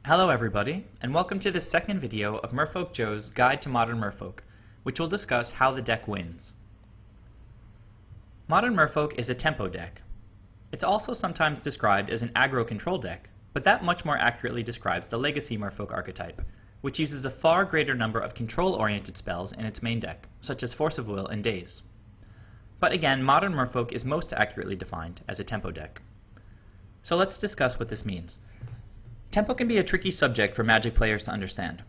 Hello everybody, and welcome to the second video of Merfolk Joe's Guide to Modern Merfolk, which will discuss how the deck wins. Modern Merfolk is a tempo deck. It's also sometimes described as an aggro control deck, but that much more accurately describes the Legacy Merfolk archetype, which uses a far greater number of control-oriented spells in its main deck, such as Force of Will and Daze. But again, Modern Merfolk is most accurately defined as a tempo deck. So let's discuss what this means. Tempo can be a tricky subject for Magic players to understand.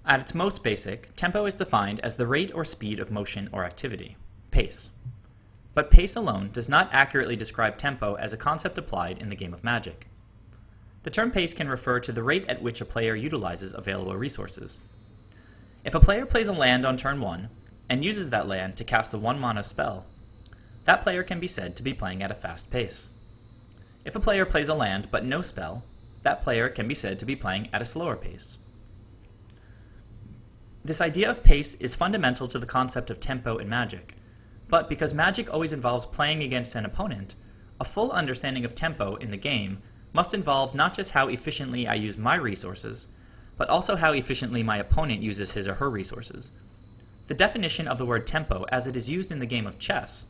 At its most basic, tempo is defined as the rate or speed of motion or activity, pace. But pace alone does not accurately describe tempo as a concept applied in the game of Magic. The term pace can refer to the rate at which a player utilizes available resources. If a player plays a land on turn 1 and uses that land to cast a 1-mana spell, that player can be said to be playing at a fast pace. If a player plays a land but no spell, that player can be said to be playing at a slower pace. This idea of pace is fundamental to the concept of tempo in Magic, but because Magic always involves playing against an opponent, a full understanding of tempo in the game must involve not just how efficiently I use my resources, but also how efficiently my opponent uses his or her resources. The definition of the word tempo as it is used in the game of chess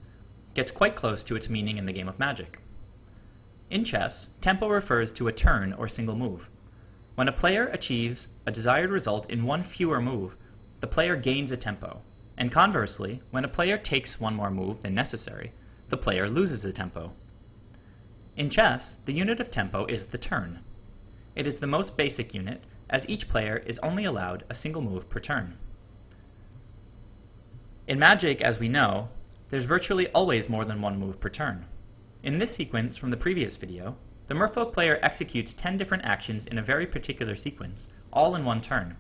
gets quite close to its meaning in the game of Magic. In chess, tempo refers to a turn or single move. When a player achieves a desired result in one fewer move, the player gains a tempo, and conversely, when a player takes one more move than necessary, the player loses a tempo. In chess, the unit of tempo is the turn. It is the most basic unit, as each player is only allowed a single move per turn. In Magic, as we know, there's virtually always more than one move per turn. In this sequence from the previous video, the Merfolk player executes 10 different actions in a very particular sequence, all in one turn.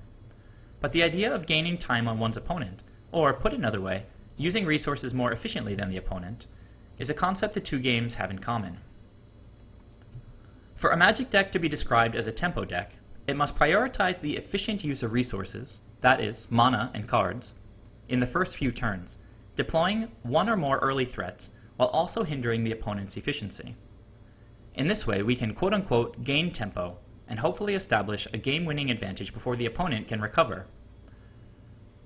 But the idea of gaining time on one's opponent, or put another way, using resources more efficiently than the opponent, is a concept the two games have in common. For a Magic deck to be described as a tempo deck, it must prioritize the efficient use of resources, that is, mana and cards, in the first few turns, deploying one or more early threats while also hindering the opponent's efficiency. In this way, we can quote-unquote gain tempo and hopefully establish a game-winning advantage before the opponent can recover.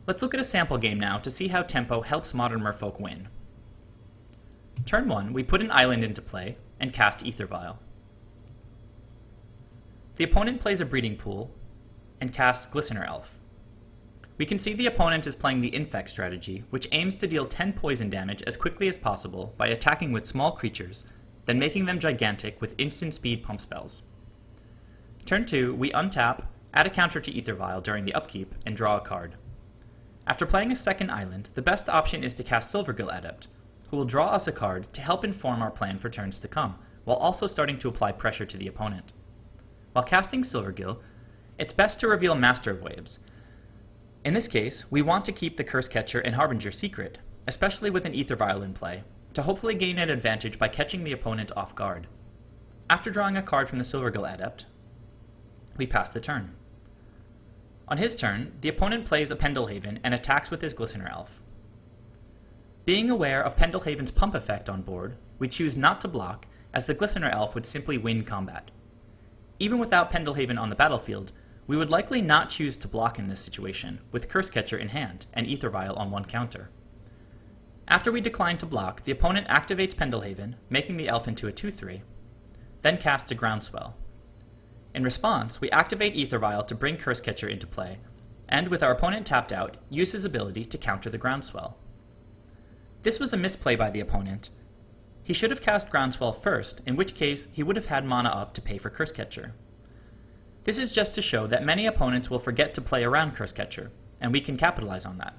Let's look at a sample game now to see how tempo helps Modern Merfolk win. Turn 1, we put an island into play and cast AEther Vial. The opponent plays a Breeding Pool and casts Glistener Elf. We can see the opponent is playing the Infect strategy, which aims to deal 10 poison damage as quickly as possible by attacking with small creatures, then making them gigantic with instant speed pump spells. Turn 2, we untap, add a counter to AEther Vial during the upkeep, and draw a card. After playing a second island, the best option is to cast Silvergill Adept, who will draw us a card to help inform our plan for turns to come, while also starting to apply pressure to the opponent. While casting Silvergill, it's best to reveal Master of Waves. In this case, we want to keep the Cursecatcher and Harbinger secret, especially with an AEther Vial in play, to hopefully gain an advantage by catching the opponent off guard. After drawing a card from the Silvergill Adept, we pass the turn. On his turn, the opponent plays a Pendelhaven and attacks with his Glistener Elf. Being aware of Pendelhaven's pump effect on board, we choose not to block, as the Glistener Elf would simply win combat. Even without Pendelhaven on the battlefield, we would likely not choose to block in this situation, with Cursecatcher in hand and AEther Vial on one counter. After we decline to block, the opponent activates Pendelhaven, making the elf into a 2/3, then casts a Groundswell. In response, we activate AEther Vial to bring Cursecatcher into play, and with our opponent tapped out, use his ability to counter the Groundswell. This was a misplay by the opponent. He should have cast Groundswell first, in which case he would have had mana up to pay for Cursecatcher. This is just to show that many opponents will forget to play around Cursecatcher, and we can capitalize on that.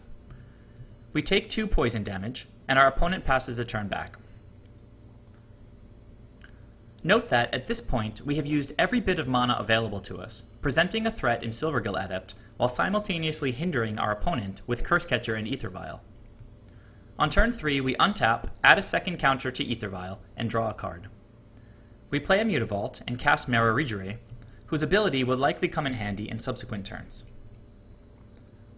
We take 2 poison damage, and our opponent passes a turn back. Note that at this point we have used every bit of mana available to us, presenting a threat in Silvergill Adept while simultaneously hindering our opponent with Cursecatcher and AEther Vial. On turn 3, we untap, add a second counter to AEther Vial, and draw a card. We play a Mutavault and cast Merrow Reejerey, whose ability will likely come in handy in subsequent turns.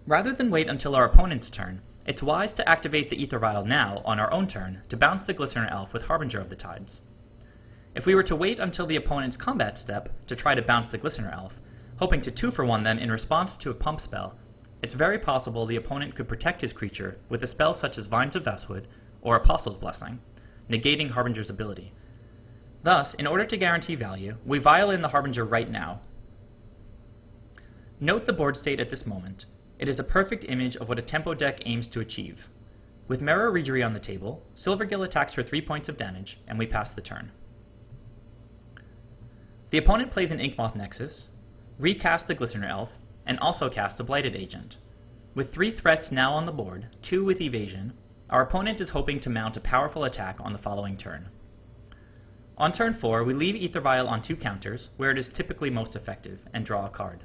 Rather than wait until our opponent's turn, it's wise to activate the AEther Vial now on our own turn to bounce the Glistener Elf with Harbinger of the Tides. If we were to wait until the opponent's combat step to try to bounce the Glistener Elf, hoping to 2-for-1 them in response to a pump spell, it's very possible the opponent could protect his creature with a spell such as Vines of Vastwood or Apostle's Blessing, negating Harbinger's ability. Thus, in order to guarantee value, we vial in the Harbinger right now. Note the board state at this moment. It is a perfect image of what a tempo deck aims to achieve. With Merrow Reejerey on the table, Silvergill attacks for 3 points of damage, and we pass the turn. The opponent plays an Inkmoth Nexus, recasts the Glistener Elf, and also casts a Blighted Agent. With 3 threats now on the board, 2 with evasion, our opponent is hoping to mount a powerful attack on the following turn. On turn 4, we leave AEther Vial on 2 counters, where it is typically most effective, and draw a card.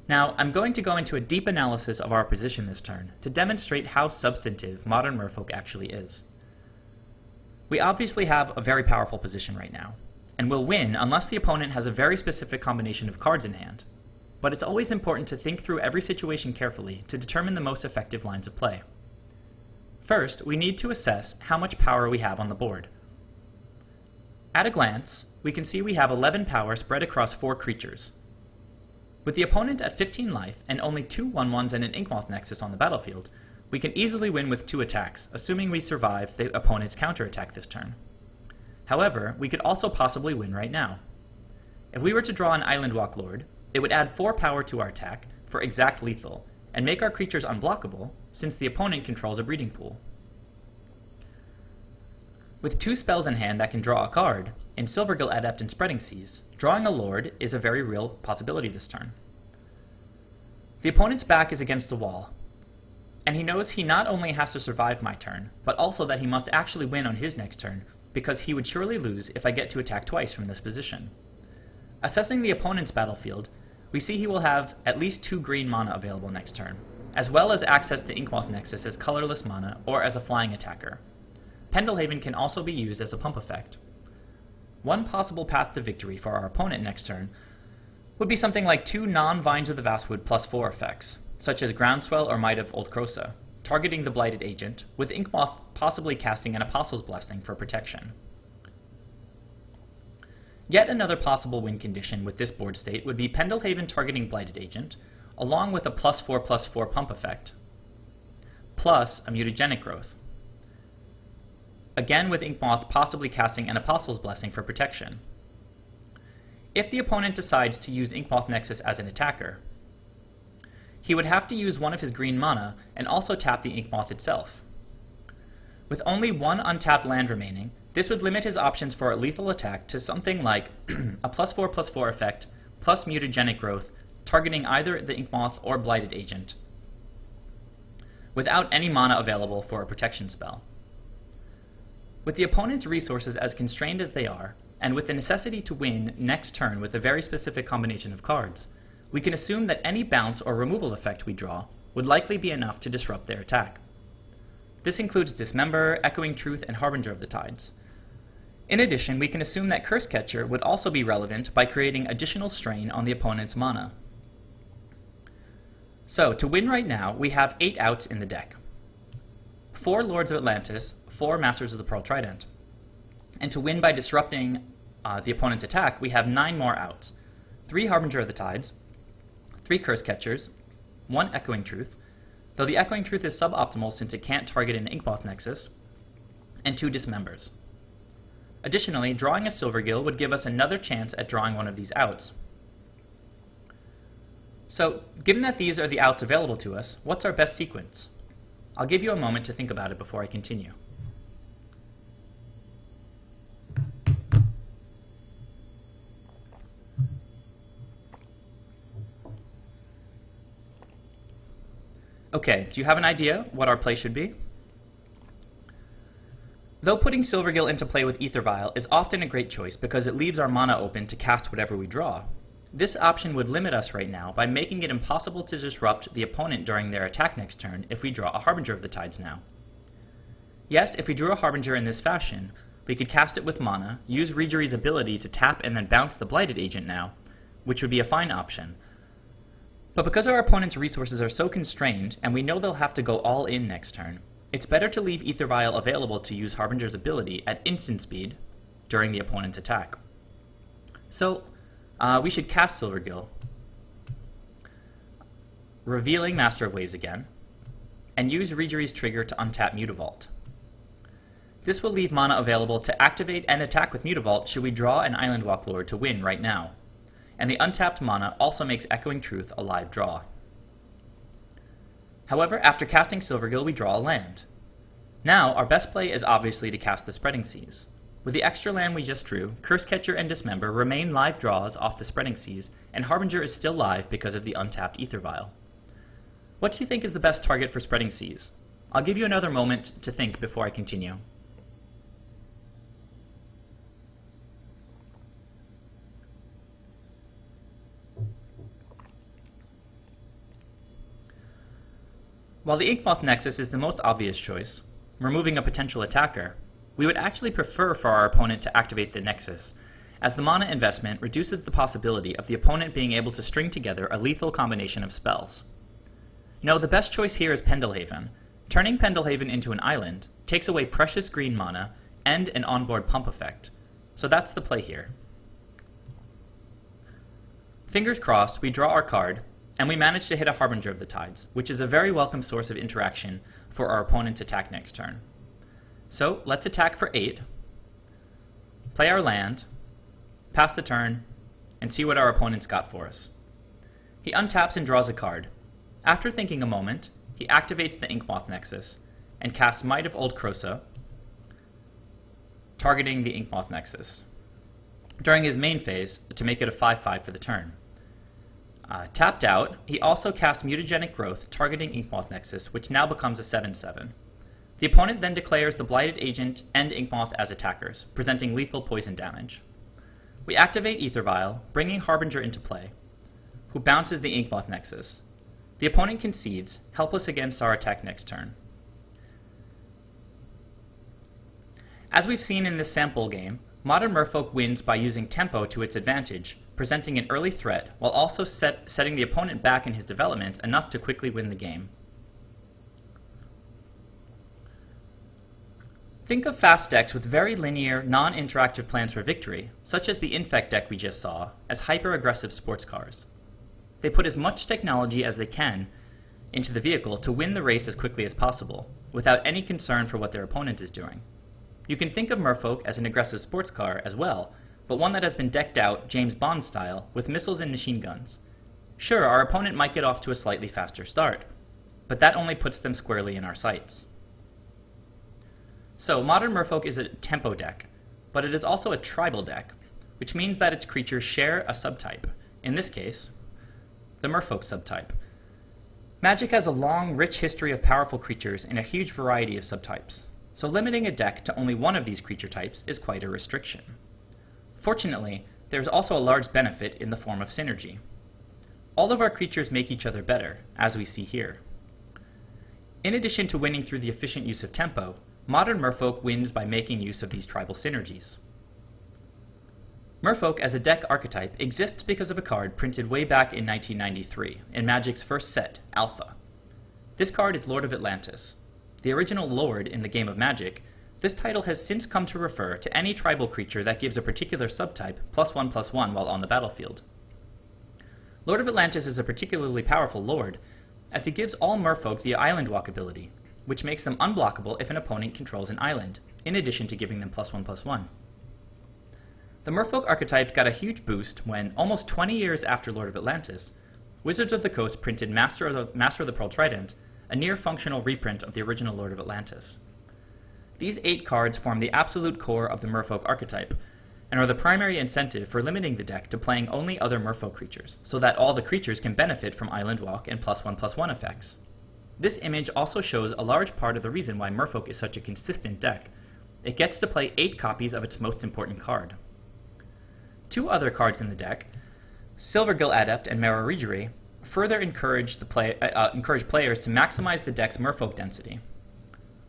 Now, I'm going to go into a deep analysis of our position this turn to demonstrate how substantive modern Merfolk actually is. We obviously have a very powerful position right now, and will win unless the opponent has a very specific combination of cards in hand. But it's always important to think through every situation carefully to determine the most effective lines of play. First, we need to assess how much power we have on the board. At a glance, we can see we have 11 power spread across 4 creatures. With the opponent at 15 life and only 2 1/1s and an Inkmoth Nexus on the battlefield, we can easily win with 2 attacks, assuming we survive the opponent's counterattack this turn. However, we could also possibly win right now. If we were to draw an Island Walk Lord, it would add 4 power to our attack for exact lethal, and make our creatures unblockable, since the opponent controls a breeding pool. With 2 spells in hand that can draw a card, in Silvergill Adept and Spreading Seas, drawing a Lord is a very real possibility this turn. The opponent's back is against the wall, and he knows he not only has to survive my turn, but also that he must actually win on his next turn, because he would surely lose if I get to attack twice from this position. Assessing the opponent's battlefield, we see he will have at least 2 green mana available next turn, as well as access to Inkmoth Nexus as colorless mana or as a flying attacker. Pendelhaven can also be used as a pump effect. One possible path to victory for our opponent next turn would be something like 2 non-Vines of the Vastwood +4 effects, such as Groundswell or Might of Old Krosa, targeting the Blighted Agent, with Inkmoth possibly casting an Apostle's Blessing for protection. Yet another possible win condition with this board state would be Pendelhaven targeting Blighted Agent, along with a +4/+4 pump effect, plus a Mutagenic Growth. Again with Inkmoth possibly casting an Apostle's Blessing for protection. If the opponent decides to use Inkmoth Nexus as an attacker, he would have to use one of his green mana and also tap the Inkmoth itself. With only 1 untapped land remaining, this would limit his options for a lethal attack to something like a +4/+4 effect plus Mutagenic Growth, targeting either the Inkmoth or Blighted Agent, without any mana available for a protection spell. With the opponent's resources as constrained as they are, and with the necessity to win next turn with a very specific combination of cards, we can assume that any bounce or removal effect we draw would likely be enough to disrupt their attack. This includes Dismember, Echoing Truth, and Harbinger of the Tides. In addition, we can assume that Cursecatcher would also be relevant by creating additional strain on the opponent's mana. So, to win right now, we have 8 outs in the deck. 4 Lords of Atlantis, 4 Masters of the Pearl Trident. And to win by disrupting the opponent's attack, we have 9 more outs. 3 Harbinger of the Tides, 3 Cursecatchers, 1 Echoing Truth, though the Echoing Truth is suboptimal since it can't target an Inkmoth Nexus, and 2 Dismembers. Additionally, drawing a Silvergill would give us another chance at drawing one of these outs. So, given that these are the outs available to us, what's our best sequence? I'll give you a moment to think about it before I continue. Okay, do you have an idea what our play should be? Though putting Silvergill into play with AEther Vial is often a great choice because it leaves our mana open to cast whatever we draw, this option would limit us right now by making it impossible to disrupt the opponent during their attack next turn if we draw a Harbinger of the Tides now. Yes, if we drew a Harbinger in this fashion, we could cast it with mana, use Reejerey's ability to tap and then bounce the Blighted Agent now, which would be a fine option. But because our opponent's resources are so constrained, and we know they'll have to go all in next turn, it's better to leave AEther Vial available to use Harbinger's ability at instant speed during the opponent's attack. So, we should cast Silvergill, revealing Master of Waves again, and use Reejerey's trigger to untap Mutavault. This will leave mana available to activate and attack with Mutavault should we draw an Island Walk Lord to win right now, and the untapped mana also makes Echoing Truth a live draw. However, after casting Silvergill, we draw a land. Now, our best play is obviously to cast the Spreading Seas. With the extra land we just drew, Cursecatcher and Dismember remain live draws off the Spreading Seas, and Harbinger is still live because of the untapped AEther Vial. What do you think is the best target for Spreading Seas? I'll give you another moment to think before I continue. While the Inkmoth Nexus is the most obvious choice, removing a potential attacker, we would actually prefer for our opponent to activate the Nexus, as the mana investment reduces the possibility of the opponent being able to string together a lethal combination of spells. No, the best choice here is Pendelhaven. Turning Pendelhaven into an island takes away precious green mana and an onboard pump effect, so that's the play here. Fingers crossed, we draw our card, and we manage to hit a Harbinger of the Tides, which is a very welcome source of interaction for our opponent's attack next turn. So let's attack for 8, play our land, pass the turn, and see what our opponent's got for us. He untaps and draws a card. After thinking a moment, he activates the Inkmoth Nexus and casts Might of Old Krosa, targeting the Inkmoth Nexus during his main phase to make it a 5/5 for the turn. Tapped out, he also cast Mutagenic Growth, targeting Inkmoth Nexus, which now becomes a 7/7. The opponent then declares the Blighted Agent and Inkmoth as attackers, presenting lethal poison damage. We activate AEther Vial, bringing Harbinger into play, who bounces the Inkmoth Nexus. The opponent concedes, helpless against our attack next turn. As we've seen in this sample game, Modern Merfolk wins by using tempo to its advantage, presenting an early threat while also setting the opponent back in his development enough to quickly win the game. Think of fast decks with very linear, non-interactive plans for victory, such as the Infect deck we just saw, as hyper-aggressive sports cars. They put as much technology as they can into the vehicle to win the race as quickly as possible, without any concern for what their opponent is doing. You can think of Merfolk as an aggressive sports car as well, but one that has been decked out James Bond style with missiles and machine guns. Sure, our opponent might get off to a slightly faster start, but that only puts them squarely in our sights. So, Modern Merfolk is a tempo deck, but it is also a tribal deck, which means that its creatures share a subtype, in this case, the Merfolk subtype. Magic has a long, rich history of powerful creatures in a huge variety of subtypes, so limiting a deck to only one of these creature types is quite a restriction. Fortunately, there is also a large benefit in the form of synergy. All of our creatures make each other better, as we see here. In addition to winning through the efficient use of tempo, Modern Merfolk wins by making use of these tribal synergies. Merfolk as a deck archetype exists because of a card printed way back in 1993 in Magic's first set, Alpha. This card is Lord of Atlantis. The original Lord in the game of Magic, this title has since come to refer to any tribal creature that gives a particular subtype +1/+1 while on the battlefield. Lord of Atlantis is a particularly powerful Lord, as he gives all Merfolk the Island Walk ability, which makes them unblockable if an opponent controls an island, in addition to giving them +1/+1. The Merfolk archetype got a huge boost when, almost 20 years after Lord of Atlantis, Wizards of the Coast printed Master of the Pearl Trident, a near-functional reprint of the original Lord of Atlantis. These 8 cards form the absolute core of the Merfolk archetype, and are the primary incentive for limiting the deck to playing only other Merfolk creatures, so that all the creatures can benefit from Island Walk and +1/+1 effects. This image also shows a large part of the reason why Merfolk is such a consistent deck. It gets to play 8 copies of its most important card. 2 other cards in the deck, Silvergill Adept and Merrow Reejerey, further encourage players to maximize the deck's Merfolk density.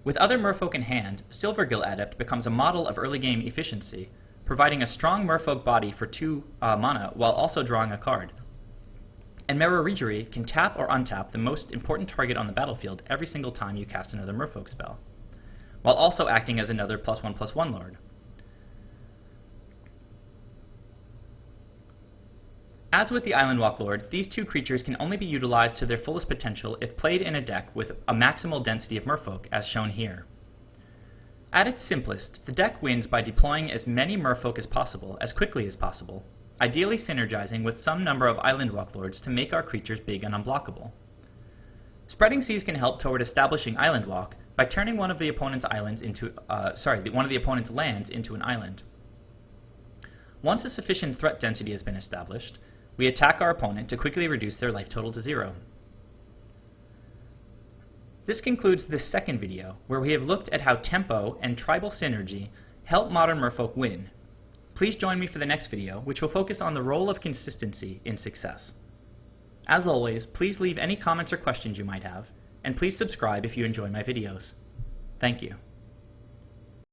With other Merfolk in hand, Silvergill Adept becomes a model of early game efficiency, providing a strong Merfolk body for 2 mana while also drawing a card. And Merrow Reejerey can tap or untap the most important target on the battlefield every single time you cast another Merfolk spell, while also acting as another +1/+1 Lord. As with the Island Walk Lords, these two creatures can only be utilized to their fullest potential if played in a deck with a maximal density of Merfolk, as shown here. At its simplest, the deck wins by deploying as many Merfolk as possible, as quickly as possible, ideally synergizing with some number of Island Walk Lords to make our creatures big and unblockable. Spreading Seas can help toward establishing Island Walk by turning one of the opponent's lands into an island. Once a sufficient threat density has been established, we attack our opponent to quickly reduce their life total to 0. This concludes this second video, where we have looked at how tempo and tribal synergy help modern Merfolk win. Please join me for the next video, which will focus on the role of consistency in success. As always, please leave any comments or questions you might have, and please subscribe if you enjoy my videos. Thank you.